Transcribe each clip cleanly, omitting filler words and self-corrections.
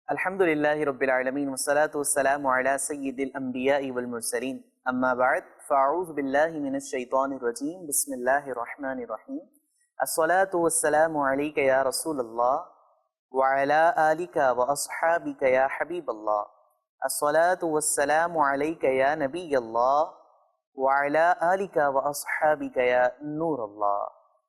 الحمد لله رب العالمين والصلاة والسلام على سيد الأنبياء والمرسلين أما بعد فأعوذ بالله من الشيطان الرجيم بسم الله الرحمن الرحيم الصلاة والسلام عليك يا رسول الله وعلى آلك وأصحابك يا حبيب الله الصلاة والسلام عليك يا نبي الله وعلى آلك وأصحابك يا نور الله.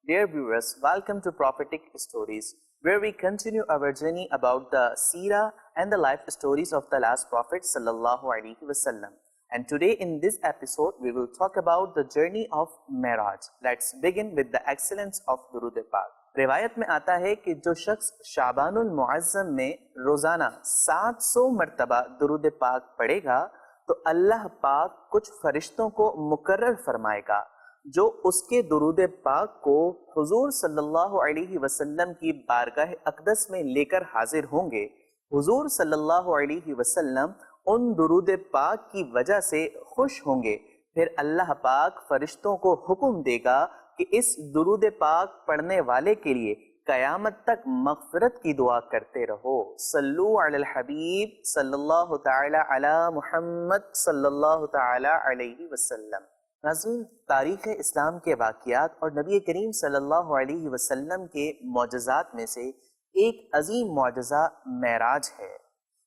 Dear viewers, welcome to Prophetic Stories, where we continue our journey about the seerah and the life stories of the last Prophet sallallahu alaihi wasallam. And today in this episode, we will talk about the journey of Miraj. Let's begin with the excellence of Durud Pak. روایت میں آتا ہے کہ جو شخص شعبان المعظم میں روزانہ 700 مرتبہ درود پاک پڑھے گا تو اللہ پاک کچھ فرشتوں کو مقرر فرمائے گا جو اس کے درود پاک کو حضور صلی اللہ علیہ وسلم کی بارگاہ اقدس میں لے کر حاضر ہوں گے. حضور صلی اللہ علیہ وسلم ان درود پاک کی وجہ سے خوش ہوں گے. پھر اللہ پاک فرشتوں کو حکم دے گا کہ اس درود پاک پڑھنے والے کے لیے قیامت تک مغفرت کی دعا کرتے رہو. صلو علی الحبیب صلی اللہ تعالی علی محمد صلی اللہ تعالی علیہ وسلم. ناظرین، تاریخ اسلام کے واقعات اور نبی کریم صلی اللہ علیہ وسلم کے معجزات میں سے ایک عظیم معجزہ معراج ہے.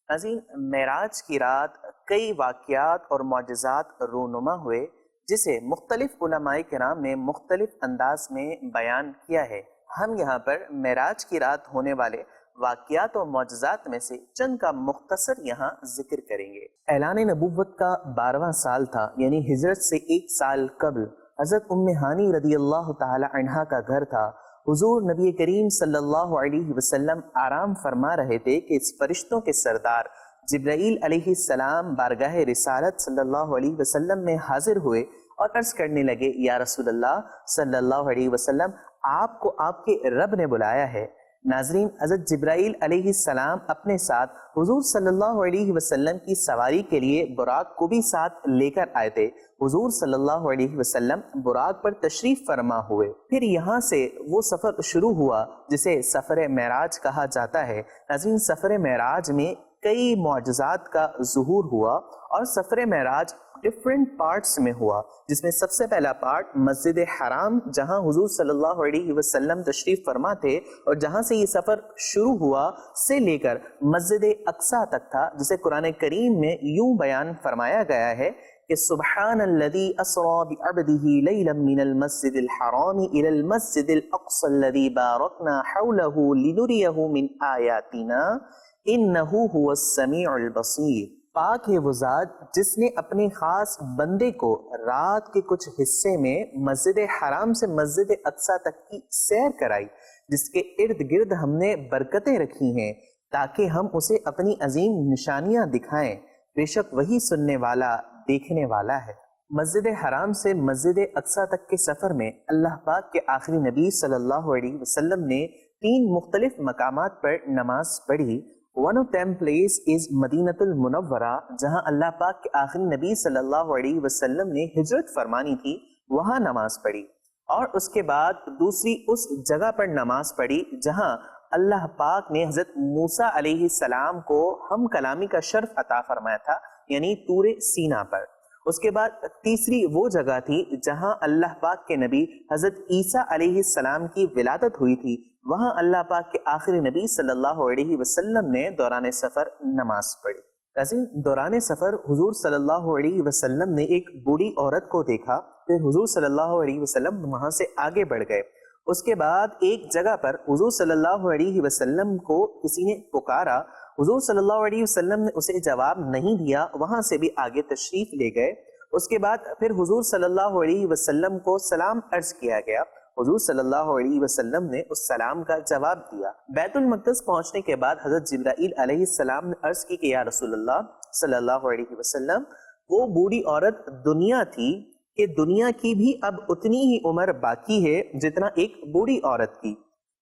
ناظرین، معراج کی رات کئی واقعات اور معجزات رونما ہوئے جسے مختلف علماء کرام نے مختلف انداز میں بیان کیا ہے. ہم یہاں پر معراج کی رات ہونے والے واقعات اور معجزات میں سے چند کا مختصر یہاں ذکر کریں گے. اعلان نبوت کا 12واں سال تھا، یعنی ہجرت سے 1 سال قبل. حضرت ام ہانی رضی اللہ تعالی عنہا کا گھر تھا. حضور نبی کریم صلی اللہ علیہ وسلم آرام فرما رہے تھے کہ اس فرشتوں کے سردار جبرائیل علیہ السلام بارگاہ رسالت صلی اللہ علیہ وسلم میں حاضر ہوئے اور عرض کرنے لگے، یا رسول اللہ صلی اللہ علیہ وسلم، آپ کو آپ کے رب نے بلایا ہے. ناظرین، حضرت جبرائیل علیہ السلام اپنے ساتھ حضور صلی اللہ علیہ وسلم کی سواری کے لیے براق کو بھی ساتھ لے کر آئے تھے. حضور صلی اللہ علیہ وسلم براق پر تشریف فرما ہوئے. پھر یہاں سے وہ سفر شروع ہوا جسے سفر معراج کہا جاتا ہے. ناظرین، سفر معراج میں کئی معجزات کا ظہور ہوا اور سفر معراج ڈفرینٹ پارٹس میں ہوا، جس میں سب سے پہلا پارٹ مسجد حرام جہاں حضور صلی اللہ علیہ وسلم تشریف فرما تھے اور جہاں سے یہ سفر شروع ہوا سے لے کر مسجد اقصی تک تھا، جسے قرآن کریم میں یوں بیان فرمایا گیا ہے کہ سبحان الذی اسری بعبدہ لیلا من المسجد الحرام الی المسجد الاقصی الذی بارکنا حولہ لنریہ من آیاتنا انہ هو السمیع البصیر. پاک ہے وہ ذات جس نے اپنے خاص بندے کو رات کے کچھ حصے میں مسجد حرام سے مسجد اقصی تک کی سیر کرائی، جس کے ارد گرد ہم نے برکتیں رکھی ہیں تاکہ ہم اسے اپنی عظیم نشانیاں دکھائیں. بے شک وہی سننے والا دیکھنے والا ہے. مسجد حرام سے مسجد اقصی تک کے سفر میں اللہ پاک کے آخری نبی صلی اللہ علیہ وسلم نے 3 مختلف مقامات پر نماز پڑھی. One of them place is مدینۃ المنورہ، جہاں اللہ پاک کے آخری نبی صلی اللہ علیہ وسلم نے ہجرت فرمانی تھی، وہاں نماز پڑھی. اور اس کے بعد دوسری اس جگہ پر نماز پڑھی جہاں اللہ پاک نے حضرت موسیٰ علیہ السلام کو ہم کلامی کا شرف عطا فرمایا تھا، یعنی طور سینا پر. اس کے بعد تیسری وہ جگہ تھی جہاں اللہ پاک کے نبی حضرت عیسیٰ علیہ السلام کی ولادت ہوئی تھی، وہاں اللہ پاک کے آخری نبی صلی اللہ علیہ وسلم نے دوران سفر نماز پڑھی. دوران سفر حضور صلی اللہ علیہ وسلم نے ایک بوڑھی عورت کو دیکھا. پھر حضور صلی اللہ علیہ وسلم وہاں سے آگے بڑھ گئے. اس کے بعد ایک جگہ پر حضور صلی اللہ علیہ وسلم کو کسی نے پکارا. حضور صلی اللہ علیہ وسلم نے اسے جواب نہیں دیا، وہاں سے بھی آگے تشریف لے گئے. اس کے بعد پھر حضور صلی اللہ علیہ وسلم کو سلام عرض کیا گیا. حضور صلی اللہ علیہ وسلم نے اس سلام کا جواب دیا. بیت المقدس پہنچنے کے بعد حضرت جبرائیل علیہ السلام نے عرض کی کہ یا رسول اللہ صلی اللہ علیہ وسلم، وہ بوڑھی عورت دنیا تھی کہ دنیا کی بھی اب اتنی ہی عمر باقی ہے جتنا ایک بوڑھی عورت کی.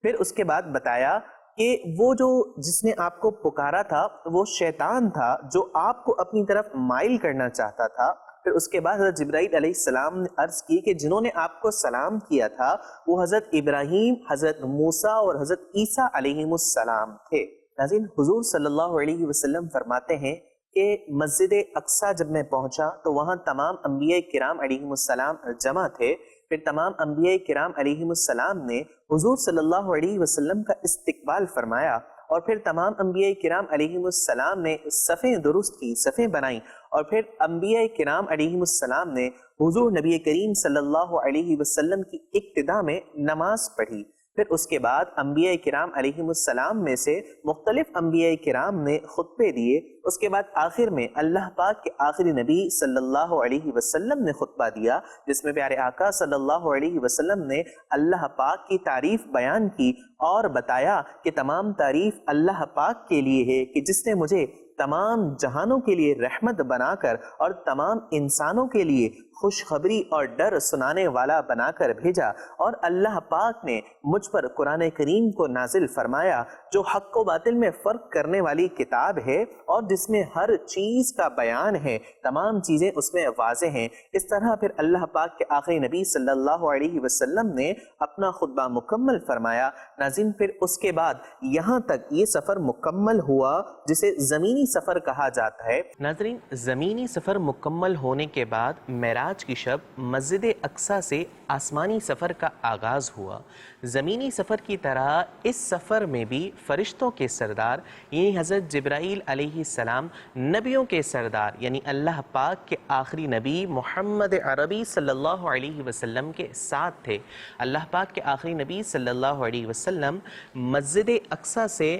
پھر اس کے بعد بتایا کہ وہ جو جس نے آپ کو پکارا تھا وہ شیطان تھا جو آپ کو اپنی طرف مائل کرنا چاہتا تھا. پھر اس کے بعد حضرت جبرائیل علیہ السلام نے عرض کی کہ جنہوں نے آپ کو سلام کیا تھا وہ حضرت ابراہیم، حضرت موسیٰ اور حضرت عیسیٰ علیہ السلام تھے. ناظرین حضور صلی اللہ علیہ وسلم فرماتے ہیں کہ مسجد اقصیٰ جب میں پہنچا تو وہاں تمام انبیاء کرام علیہم السلام جمع تھے. پھر تمام انبیاء کرام علیہم السلام نے حضور صلی اللہ علیہ وسلم کا استقبال فرمایا اور پھر تمام انبیاء کرام علیہم السلام نے صفیں درست کی، صفیں بنائیں اور پھر انبیاء کرام علیہم السلام نے حضور نبی کریم صلی اللہ علیہ وسلم کی اقتداء میں نماز پڑھی. پھر اس کے بعد انبیاء کرام علیہم السلام میں سے مختلف انبیاء کرام نے خطبے دیے. اس کے بعد آخر میں اللہ پاک کے آخری نبی صلی اللہ علیہ وسلم نے خطبہ دیا، جس میں پیارے آقا صلی اللہ علیہ وسلم نے اللہ پاک کی تعریف بیان کی اور بتایا کہ تمام تعریف اللہ پاک کے لیے ہے کہ جس نے مجھے تمام جہانوں کے لیے رحمت بنا کر اور تمام انسانوں کے لیے خوشخبری اور ڈر سنانے والا بنا کر بھیجا. اور اللہ پاک نے مجھ پر قرآن کریم کو نازل فرمایا جو حق و باطل میں فرق کرنے والی کتاب ہے اور جس میں ہر چیز کا بیان ہے، تمام چیزیں اس میں واضح ہیں. اس طرح پھر اللہ پاک کے آخری نبی صلی اللہ علیہ وسلم نے اپنا خطبہ مکمل فرمایا. ناظرین پھر اس کے بعد یہاں تک یہ سفر مکمل ہوا جسے زمینی سفر کہا جاتا ہے. ناظرین زمینی سفر مکمل ہونے کے بعد معراج کی شب مسجد اقصیٰ سے آسمانی سفر کا آغاز ہوا. زمینی سفر کی طرح اس سفر میں بھی فرشتوں کے سردار یعنی حضرت جبرائیل علیہ السلام، نبیوں کے سردار یعنی اللہ پاک کے آخری نبی محمد عربی صلی اللہ علیہ وسلم کے ساتھ تھے. اللہ پاک کے آخری نبی صلی اللہ علیہ وسلم مسجد اقصیٰ سے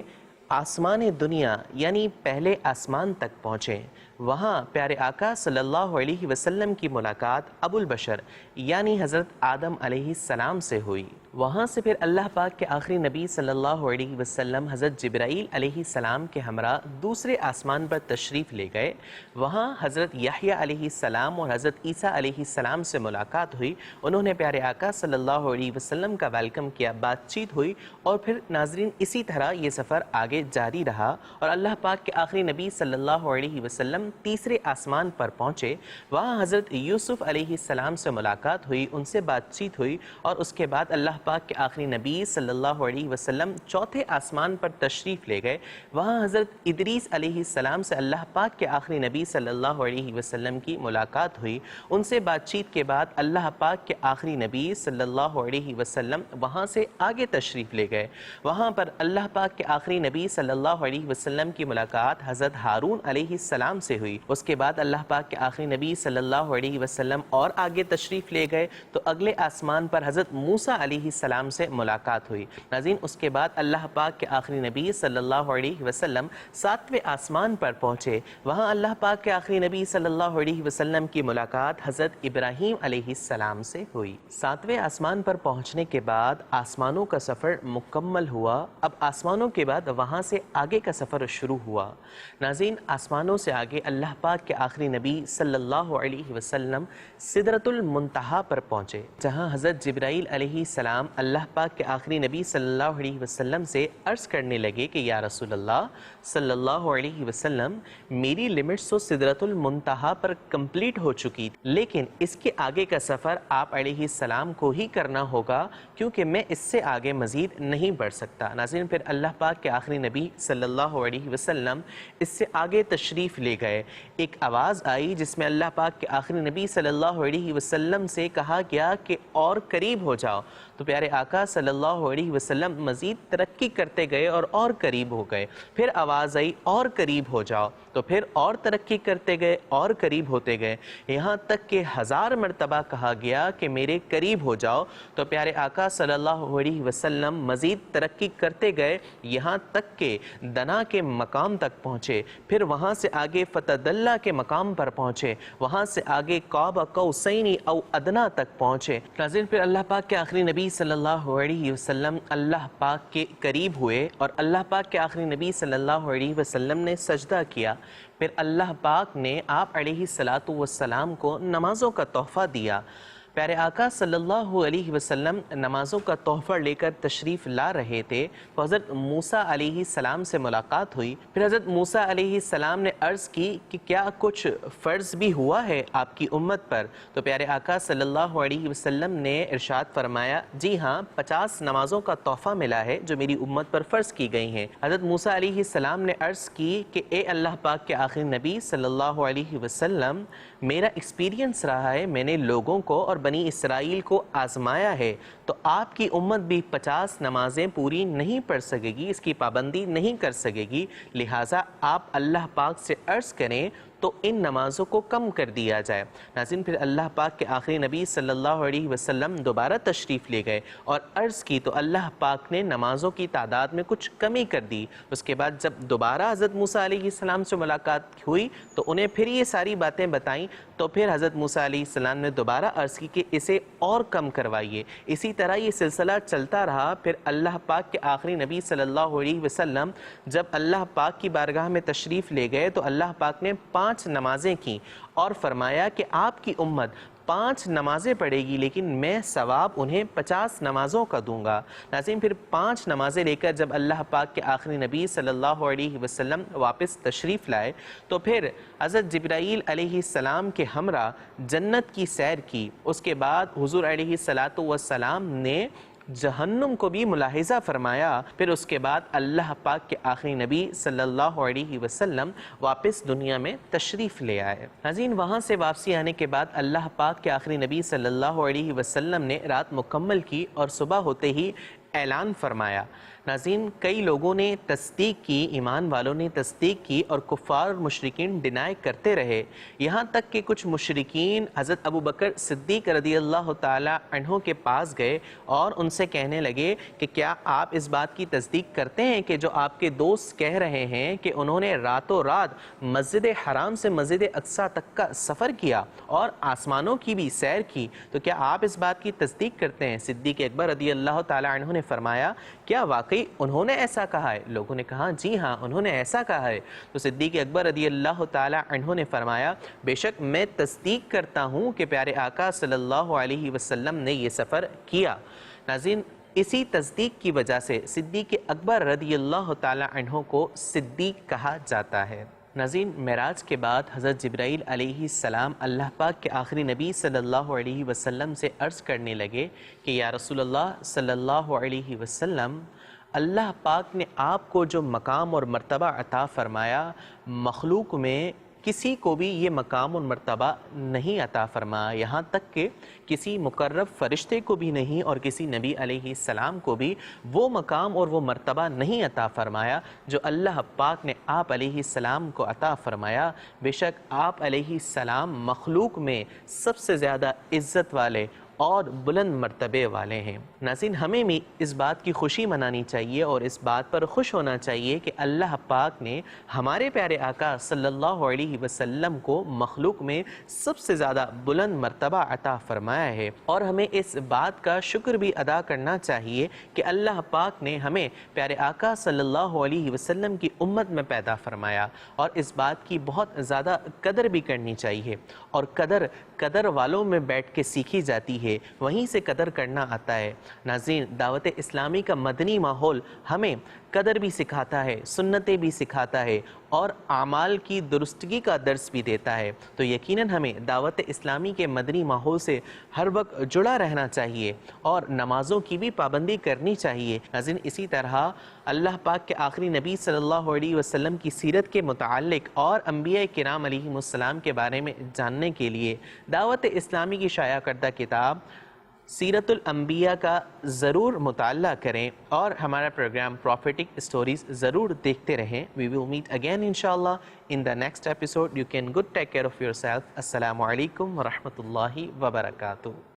آسمان دنیا یعنی پہلے آسمان تک پہنچے. وہاں پیارے آقا صلی اللہ علیہ وسلم کی ملاقات ابو البشر یعنی حضرت آدم علیہ السلام سے ہوئی. وہاں سے پھر اللہ پاک کے آخری نبی صلی اللہ علیہ وسلم حضرت جبرائیل علیہ السلام کے ہمراہ دوسرے آسمان پر تشریف لے گئے. وہاں حضرت یحییٰ علیہ السلام اور حضرت عیسیٰ علیہ السلام سے ملاقات ہوئی. انہوں نے پیارے آقا صلی اللہ علیہ وسلم کا ویلکم کیا، بات چیت ہوئی اور پھر ناظرین اسی طرح یہ سفر آگے جاری رہا اور اللہ پاک کے آخری نبی صلی اللہ علیہ وسلم تیسرے آسمان پر پہنچے. وہاں حضرت یوسف علیہ السلام سے ملاقات ہوئی، ان سے بات چیت ہوئی اور اس کے بعد اللہ پاک کے آخری نبی صلی اللہ علیہ وسلم چوتھے آسمان پر تشریف لے گئے. وہاں حضرت ادریس علیہ السلام سے اللہ پاک کے آخری نبی صلی اللہ علیہ وسلم کی ملاقات ہوئی. ان سے بات چیت کے بعد اللہ پاک کے آخری نبی صلی اللہ علیہ وسلم وہاں سے آگے تشریف لے گئے. وہاں پر اللہ پاک کے آخری نبی صلی اللہ علیہ وسلم کی ملاقات حضرت ہارون علیہ السلام سے ہوئی. اس کے بعد اللہ پاک کے آخری نبی صلی اللہ علیہ وسلم اور آگے تشریف لے گئے تو اگلے آسمان پر حضرت موسیٰ علیہ السلام سے ملاقات ہوئی. ناظرین اس کے بعد اللہ پاک کے آخری نبی صلی اللہ علیہ وسلم ساتویں آسمان پر پہنچے. وہاں اللہ پاک کے آخری نبی صلی اللہ علیہ وسلم کی ملاقات حضرت ابراہیم علیہ السلام سے ہوئی. ساتویں آسمان پر پہنچنے کے بعد آسمانوں کا سفر مکمل ہوا. اب آسمانوں کے بعد وہاں سے آگے کا سفر شروع ہوا. ناظرین آسمانوں سے آگے اللہ پاک کے آخری نبی صلی اللہ علیہ وسلم سدرۃ المنتہا پر پہنچے، جہاں حضرت جبرائیل علیہ السلام اللہ پاک کے آخری نبی صلی اللہ علیہ وسلم سے عرض کرنے لگے کہ یا رسول اللہ صلی اللہ علیہ وسلم میری لمٹس تو سدرۃ المنتہا پر کمپلیٹ ہو چکی، لیکن اس کے آگے کا سفر آپ علیہ السلام کو ہی کرنا ہوگا کیونکہ میں اس سے آگے مزید نہیں بڑھ سکتا. ناظرین پھر اللہ پاک کے آخری نبی صلی اللہ علیہ وسلم اس سے آگے تشریف لے گئے. ایک آواز آئی جس میں اللہ پاک کے آخری نبی صلی اللہ علیہ وسلم سے کہا گیا کہ اور قریب ہو جاؤ. تو پیارے آقا صلی اللہ علیہ وسلم مزید ترقی کرتے گئے اور قریب ہو گئے. پھر آواز آئی اور قریب ہو جاؤ، تو پھر اور ترقی کرتے گئے اور قریب ہوتے گئے، یہاں تک کہ 1000 مرتبہ کہا گیا کہ میرے قریب ہو جاؤ. تو پیارے آقا صلی اللہ علیہ وسلم مزید ترقی کرتے گئے یہاں تک کہ دنا کے مقام تک پہنچے. پھر وہاں سے آگے فتدلہ کے مقام پر پہنچے، وہاں سے آگے قاب قوسین او ادنا تک پہنچے. ناظرین پھر اللہ پاک کے آخری نبی صلی اللہ علیہ وسلم اللہ پاک کے قریب ہوئے اور اللہ پاک کے آخری نبی صلی اللہ علیہ وسلم نے سجدہ کیا. پھر اللہ پاک نے آپ علیہ الصلاۃ والسلام کو نمازوں کا تحفہ دیا. پیارے آقا صلی اللہ علیہ وسلم نمازوں کا تحفہ لے کر تشریف لا رہے تھے تو حضرت موسیٰ علیہ السلام سے ملاقات ہوئی۔ پھر حضرت موسیٰ علیہ السلام نے عرض کی کہ کیا کچھ فرض بھی ہوا ہے آپ کی امت پر؟ تو پیارے آقا صلی اللہ علیہ وسلم نے ارشاد فرمایا، جی ہاں 50 نمازوں کا تحفہ ملا ہے جو میری امت پر فرض کی گئی ہیں۔ حضرت موسیٰ علیہ السلام نے عرض کی کہ اے اللہ پاک کے آخری نبی صلی اللہ علیہ وسلم، میرا ایکسپیرینس رہا ہے، میں نے لوگوں کو اور بنی اسرائیل کو آزمایا ہے، تو آپ کی امت بھی 50 نمازیں پوری نہیں پڑھ سکے گی، اس کی پابندی نہیں کر سکے گی، لہٰذا آپ اللہ پاک سے عرض کریں تو ان نمازوں کو کم کر دیا جائے۔ ناظرین، پھر اللہ پاک کے آخری نبی صلی اللہ علیہ وسلم دوبارہ تشریف لے گئے اور عرض کی تو اللہ پاک نے نمازوں کی تعداد میں کچھ کمی کر دی۔ اس کے بعد جب دوبارہ حضرت موسیٰ علیہ السلام سے ملاقات ہوئی تو انہیں پھر یہ ساری باتیں بتائیں، تو پھر حضرت موسیٰ علیہ السلام نے دوبارہ عرض کی کہ اسے اور کم کروائیے۔ اسی طرح یہ سلسلہ چلتا رہا۔ پھر اللہ پاک کے آخری نبی صلی اللہ علیہ وسلم جب اللہ پاک کی بارگاہ میں تشریف لے گئے تو اللہ پاک نے 5 نمازیں کی اور فرمایا کہ آپ کی امت 5 نمازیں پڑھے گی لیکن میں ثواب انہیں 50 نمازوں کا دوں گا۔ ناظرین، پھر 5 نمازیں لے کر جب اللہ پاک کے آخری نبی صلی اللہ علیہ وسلم واپس تشریف لائے تو پھر حضرت جبرائیل علیہ السلام کے ہمراہ جنت کی سیر کی۔ اس کے بعد حضور علیہ السلام نے جہنم کو بھی ملاحظہ فرمایا۔ پھر اس کے بعد اللہ پاک کے آخری نبی صلی اللہ علیہ وسلم واپس دنیا میں تشریف لے آئے۔ ناظرین، وہاں سے واپسی آنے کے بعد اللہ پاک کے آخری نبی صلی اللہ علیہ وسلم نے رات مکمل کی اور صبح ہوتے ہی اعلان فرمایا۔ ناظرین، کئی لوگوں نے تصدیق کی، ایمان والوں نے تصدیق کی اور کفار اور مشرکین ڈینائی کرتے رہے، یہاں تک کہ کچھ مشرکین حضرت ابو بکر صدیق رضی اللہ تعالی عنہ کے پاس گئے اور ان سے کہنے لگے کہ کیا آپ اس بات کی تصدیق کرتے ہیں کہ جو آپ کے دوست کہہ رہے ہیں کہ انہوں نے راتوں رات مسجد حرام سے مسجد اقصیٰ تک کا سفر کیا اور آسمانوں کی بھی سیر کی، تو کیا آپ اس بات کی تصدیق کرتے ہیں؟ صدیق اکبر رضی اللہ تعالی عنہ نے فرمایا، کیا واقعی انہوں نے ایسا کہا ہے؟ لوگوں نے کہا جی ہاں انہوں نے ایسا کہا ہے۔ تو صدیق اکبر رضی اللہ تعالی عنہ نے فرمایا، بے شک میں تصدیق کرتا ہوں کہ پیارے آقا صلی اللہ علیہ وسلم نے یہ سفر کیا۔ ناظرین، اسی تصدیق کی وجہ سے صدیق اکبر رضی اللہ تعالی عنہ کو صدیق کہا جاتا ہے۔ ناظرین، معراج کے بعد حضرت جبرائیل علیہ السلام اللہ پاک کے آخری نبی صلی اللہ علیہ وسلم سے عرض کرنے لگے کہ یا رسول اللہ صلی اللہ علیہ وسلم، اللہ پاک نے آپ کو جو مقام اور مرتبہ عطا فرمایا، مخلوق میں کسی کو بھی یہ مقام اور مرتبہ نہیں عطا فرمایا، یہاں تک کہ کسی مقرب فرشتے کو بھی نہیں اور کسی نبی علیہ السلام کو بھی وہ مقام اور وہ مرتبہ نہیں عطا فرمایا جو اللہ پاک نے آپ علیہ السلام کو عطا فرمایا۔ بے شک آپ علیہ السلام مخلوق میں سب سے زیادہ عزت والے اور بلند مرتبے والے ہیں۔ ناظرین، ہمیں بھی اس بات کی خوشی منانی چاہیے اور اس بات پر خوش ہونا چاہیے کہ اللہ پاک نے ہمارے پیارے آقا صلی اللہ علیہ وسلم کو مخلوق میں سب سے زیادہ بلند مرتبہ عطا فرمایا ہے، اور ہمیں اس بات کا شکر بھی ادا کرنا چاہیے کہ اللہ پاک نے ہمیں پیارے آقا صلی اللہ علیہ وسلم کی امت میں پیدا فرمایا، اور اس بات کی بہت زیادہ قدر بھی کرنی چاہیے، اور قدر والوں میں بیٹھ کے سیکھی جاتی ہے، وہیں سے قدر کرنا آتا ہے۔ ناظرین، دعوت اسلامی کا مدنی ماحول ہمیں قدر بھی سکھاتا ہے، سنتیں بھی سکھاتا ہے اور اعمال کی درستگی کا درس بھی دیتا ہے، تو یقیناً ہمیں دعوت اسلامی کے مدنی ماحول سے ہر وقت جڑا رہنا چاہیے اور نمازوں کی بھی پابندی کرنی چاہیے۔ ناظرین، اسی طرح اللہ پاک کے آخری نبی صلی اللہ علیہ وسلم کی سیرت کے متعلق اور انبیاء کرام علیہم السلام کے بارے میں جاننے کے لیے دعوت اسلامی کی شائع کردہ کتاب سیرت الانبیاء کا ضرور مطالعہ کریں اور ہمارا پروگرام پروفیٹک اسٹوریز ضرور دیکھتے رہیں۔ We will meet again inshallah in the next episode. You can good take care of yourself. السلام علیکم ورحمۃ اللہ وبرکاتہ۔